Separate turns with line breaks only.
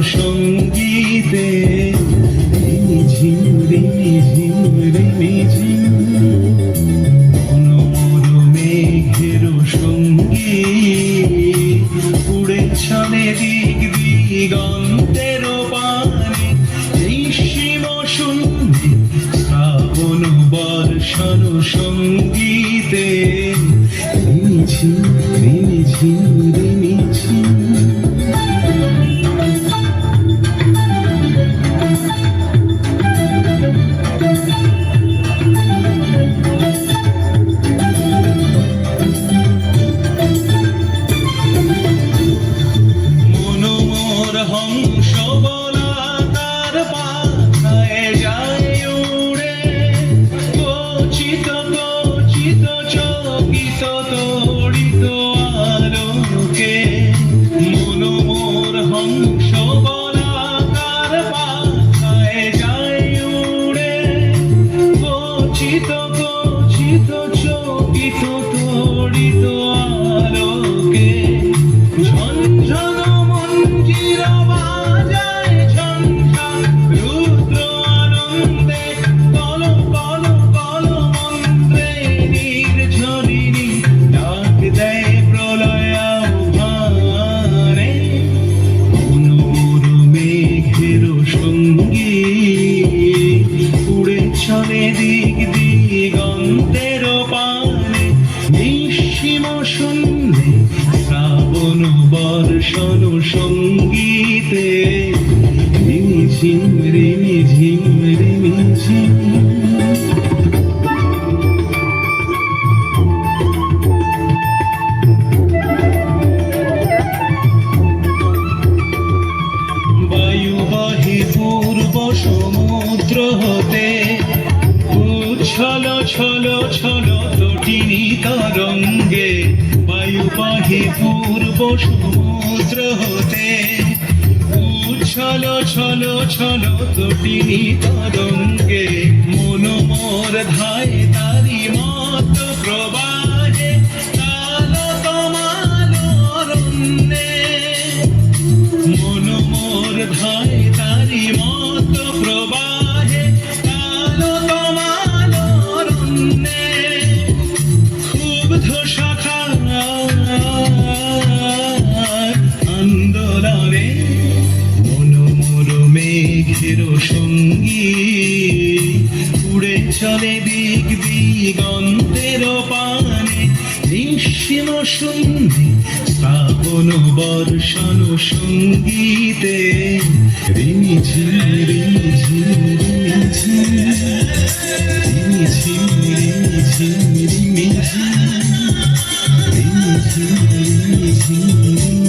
সঙ্গীতে ঝিম রিমি ঝিম রিমি ঝিম মনোর মেঘের সঙ্গীত উড়ে চলে দিক দিগন্তের পানে এই সীম শূন্যে শ্রাবণ বর্ষণ সঙ্গীতে রিমি ঝিম রিমি ঝিম রিমি ঝিম হংস বলা তার পাখায় যায় উড়ে কচিত কচিত চকিত তড়িত আলোকে মনোমোর হংস বলা তার পাখায় যায় উড়ে কচিত কচিত চকিত তড়িত আলোকে ঝনঝন মঞ্জিরা বাজায় ঝঞ্ঝা রুদ্র আনন্দে কল কল কল মন্ত্রে নির্ঝরিণী ডাক দেয় প্রলয় আহ্বানে মনোর মেঘের সঙ্গীত উড়ে চলে দিক দিগন্তের পানে নিঃসীম শূন্যে শ্রাবণ বর্ষণ সঙ্গীতে রিমি ঝিম রিমি ঝিম রিমি ঝিম বায়ু বহে পূর্ব সমুদ্র হতে উচ্ছল ছল ছল তটিনী তরঙ্গে বায়ু বহে পূর্ব সমুদ্র হতে উচ্ছল ছল ছল তটিনী তরঙ্গে মনোমোর ধায় তারি মত প্রবাহে কাল তমাল অরণ্যে মনোমোর ধায় তারি মত প্রবাহে কাল তমাল অরণ্যে ক্ষুব্ধ শাখা আন্দোলনে মনোমোর মেঘের সঙ্গীত উড়ে চলে দিক দিগন্তের পানে নিঃসীম শূন্যে শ্রাবণ বর্ষণ সঙ্গীতে রিমি ঝিম রিমি ঝিম রিমি ঝিম রিমি ঝিম রিমি ঝিম রিমি ঝিম রিমি ঝিম রিমি ঝিম